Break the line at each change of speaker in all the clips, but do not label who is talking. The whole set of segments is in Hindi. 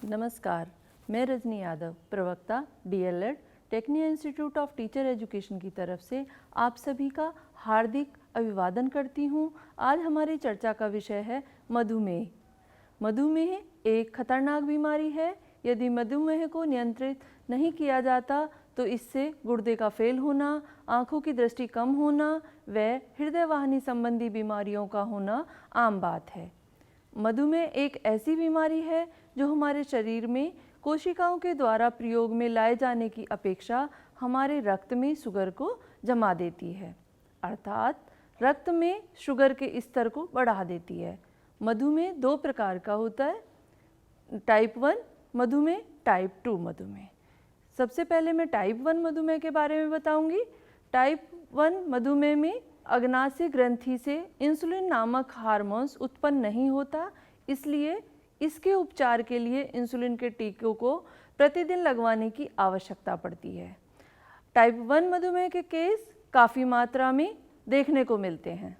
नमस्कार, मैं रजनी यादव, प्रवक्ता DElEd technical institute of teacher education की तरफ से आप सभी का हार्दिक अभिवादन करती हूँ। आज हमारी चर्चा का विषय है मधुमेह। मधुमेह एक खतरनाक बीमारी है। यदि मधुमेह को नियंत्रित नहीं किया जाता तो इससे गुर्दे का फेल होना, आँखों की दृष्टि कम होना व हृदय वाहिनी संबंधी बीमारियों का होना आम बात है। मधुमेह एक ऐसी बीमारी है जो हमारे शरीर में कोशिकाओं के द्वारा प्रयोग में लाए जाने की अपेक्षा हमारे रक्त में शुगर को जमा देती है, अर्थात रक्त में शुगर के स्तर को बढ़ा देती है। मधुमेह दो प्रकार का होता है, टाइप 1 मधुमेह, टाइप 2 मधुमेह। सबसे पहले मैं टाइप 1 मधुमेह के बारे में बताऊंगी। टाइप 1 मधुमेह में अग्नाशय ग्रंथि से इंसुलिन नामक हार्मोन्स उत्पन्न नहीं होता, इसलिए इसके उपचार के लिए इंसुलिन के टीकों को प्रतिदिन लगवाने की आवश्यकता पड़ती है। टाइप 1 मधुमेह के केस काफ़ी मात्रा में देखने को मिलते हैं।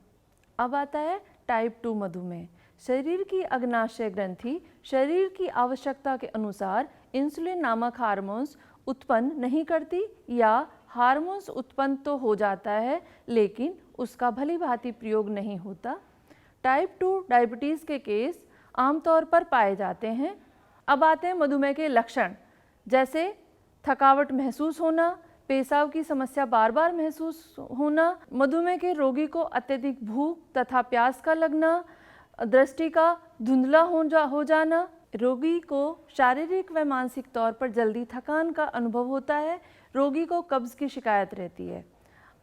अब आता है टाइप 2 मधुमेह। शरीर की अग्नाशय ग्रंथि शरीर की आवश्यकता के अनुसार इंसुलिन नामक हार्मोन्स उत्पन्न नहीं करती या हार्मोन्स उत्पन्न तो हो जाता है लेकिन उसका भली भांति प्रयोग नहीं होता। टाइप 2 डायबिटीज़ के केस आमतौर पर पाए जाते हैं। अब आते हैं मधुमेह के लक्षण, जैसे थकावट महसूस होना, पेशाब की समस्या बार बार महसूस होना, मधुमेह के रोगी को अत्यधिक भूख तथा प्यास का लगना, दृष्टि का धुंधला हो जाना, रोगी को शारीरिक व मानसिक तौर पर जल्दी थकान का अनुभव होता है, रोगी को कब्ज की शिकायत रहती है।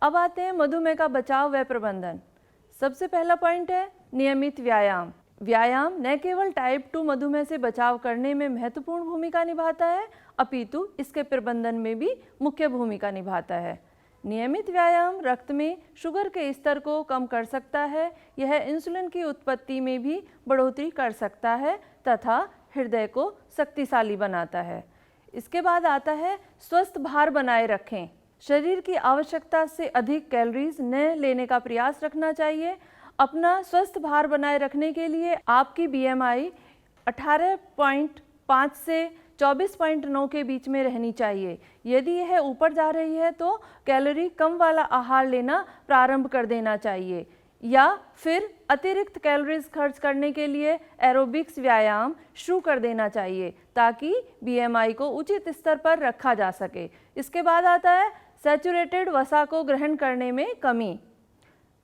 अब आते हैं मधुमेह का बचाव व प्रबंधन। सबसे पहला पॉइंट है नियमित व्यायाम। व्यायाम न केवल टाइप 2 मधुमेह से बचाव करने में महत्वपूर्ण भूमिका निभाता है, अपितु इसके प्रबंधन में भी मुख्य भूमिका निभाता है। नियमित व्यायाम रक्त में शुगर के स्तर को कम कर सकता है, यह इंसुलिन की उत्पत्ति में भी बढ़ोतरी कर सकता है तथा हृदय को शक्तिशाली बनाता है। इसके बाद आता है स्वस्थ भार बनाए रखें। शरीर की आवश्यकता से अधिक कैलोरीज न लेने का प्रयास रखना चाहिए। अपना स्वस्थ भार बनाए रखने के लिए आपकी BMI 18.5 से 24.9 के बीच में रहनी चाहिए। यदि यह ऊपर जा रही है तो कैलोरी कम वाला आहार लेना प्रारंभ कर देना चाहिए या फिर अतिरिक्त कैलोरीज खर्च करने के लिए एरोबिक्स व्यायाम शुरू कर देना चाहिए ताकि BMI को उचित स्तर पर रखा जा सके। इसके बाद आता है सैचुरेटेड वसा को ग्रहण करने में कमी।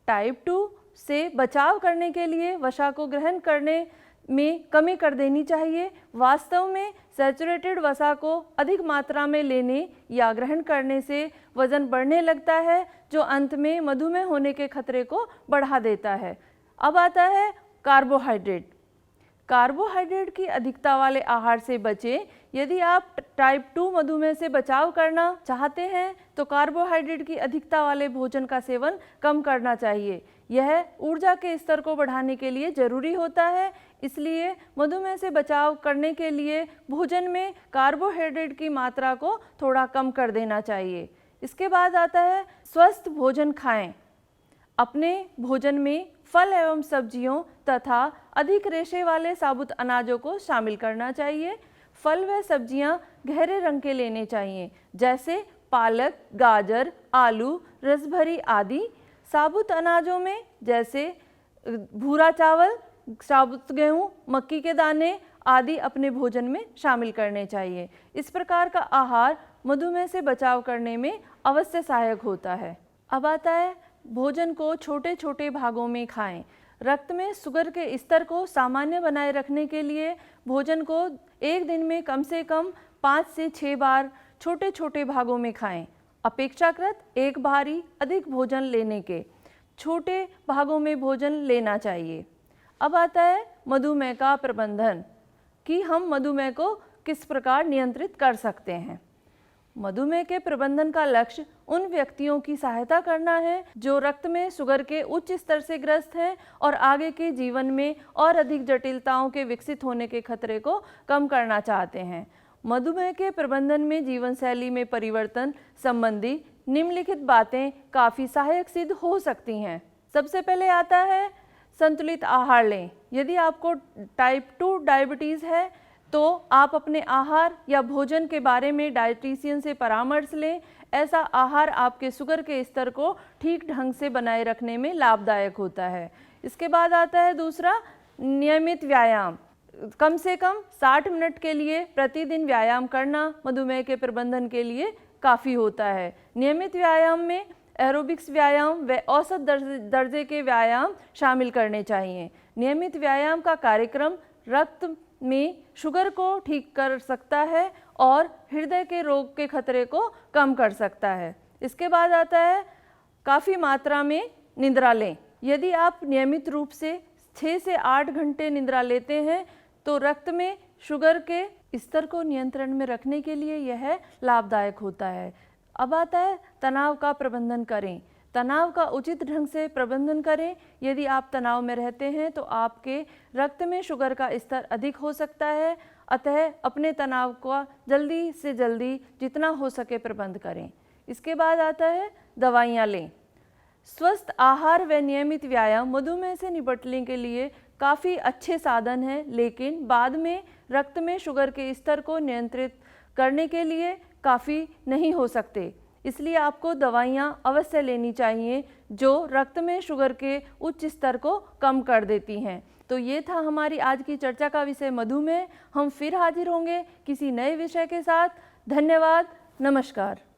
टाइप 2 से बचाव करने के लिए वसा को ग्रहण करने में कमी कर देनी चाहिए। वास्तव में सैचुरेटेड वसा को अधिक मात्रा में लेने या ग्रहण करने से वजन बढ़ने लगता है जो अंत में मधुमेह होने के खतरे को बढ़ा देता है। अब आता है कार्बोहाइड्रेट। कार्बोहाइड्रेट की अधिकता वाले आहार से बचें। यदि आप टाइप 2 मधुमेह से बचाव करना चाहते हैं तो कार्बोहाइड्रेट की अधिकता वाले भोजन का सेवन कम करना चाहिए। यह ऊर्जा के स्तर को बढ़ाने के लिए जरूरी होता है, इसलिए मधुमेह से बचाव करने के लिए भोजन में कार्बोहाइड्रेट की मात्रा को थोड़ा कम कर देना चाहिए। इसके बाद आता है स्वस्थ भोजन खाएं। अपने भोजन में फल एवं सब्जियों तथा अधिक रेशे वाले साबुत अनाजों को शामिल करना चाहिए। फल व सब्जियां गहरे रंग के लेने चाहिए, जैसे पालक, गाजर, आलू, रसभरी आदि। साबुत अनाजों में जैसे भूरा चावल, साबुत गेहूं, मक्की के दाने आदि अपने भोजन में शामिल करने चाहिए। इस प्रकार का आहार मधुमेह से बचाव करने में अवश्य सहायक होता है। अब आता है भोजन को छोटे छोटे भागों में खाएं। रक्त में शुगर के स्तर को सामान्य बनाए रखने के लिए भोजन को एक दिन में कम से कम 5 से 6 बार छोटे छोटे भागों में खाएं। अपेक्षाकृत एक बारी अधिक भोजन लेने के छोटे भागों में भोजन लेना चाहिए। अब आता है मधुमेह का प्रबंधन कि हम मधुमेह को किस प्रकार नियंत्रित कर सकते हैं। मधुमेह के प्रबंधन का लक्ष्य उन व्यक्तियों की सहायता करना है जो रक्त में शुगर के उच्च स्तर से ग्रस्त हैं और आगे के जीवन में और अधिक जटिलताओं के विकसित होने के खतरे को कम करना चाहते हैं। मधुमेह के प्रबंधन में जीवन शैली में परिवर्तन संबंधी निम्नलिखित बातें काफ़ी सहायक सिद्ध हो सकती हैं। सबसे पहले आता है संतुलित आहार लें। यदि आपको टाइप 2 डायबिटीज़ है तो आप अपने आहार या भोजन के बारे में डाइटिशियन से परामर्श लें। ऐसा आहार आपके शुगर के स्तर को ठीक ढंग से बनाए रखने में लाभदायक होता है। इसके बाद आता है दूसरा, नियमित व्यायाम। कम से कम 60 मिनट के लिए प्रतिदिन व्यायाम करना मधुमेह के प्रबंधन के लिए काफ़ी होता है। नियमित व्यायाम में एरोबिक्स व्यायाम व औसत दर्जे के व्यायाम शामिल करने चाहिए। नियमित व्यायाम का कार्यक्रम रक्त में शुगर को ठीक कर सकता है और हृदय के रोग के खतरे को कम कर सकता है। इसके बाद आता है काफ़ी मात्रा में निद्रा लें। यदि आप नियमित रूप से 6 से 8 घंटे निद्रा लेते हैं तो रक्त में शुगर के स्तर को नियंत्रण में रखने के लिए यह लाभदायक होता है। अब आता है तनाव का प्रबंधन करें। तनाव का उचित ढंग से प्रबंधन करें। यदि आप तनाव में रहते हैं तो आपके रक्त में शुगर का स्तर अधिक हो सकता है, अतः अपने तनाव का जल्दी से जल्दी जितना हो सके प्रबंध करें। इसके बाद आता है दवाइयाँ लें। स्वस्थ आहार व नियमित व्यायाम मधुमेह से निपटने के लिए काफ़ी अच्छे साधन हैं, लेकिन बाद में रक्त में शुगर के स्तर को नियंत्रित करने के लिए काफ़ी नहीं हो सकते। इसलिए आपको दवाइयाँ अवश्य लेनी चाहिए जो रक्त में शुगर के उच्च स्तर को कम कर देती हैं। तो ये था हमारी आज की चर्चा का विषय मधुमेह। हम फिर हाजिर होंगे किसी नए विषय के साथ। धन्यवाद, नमस्कार।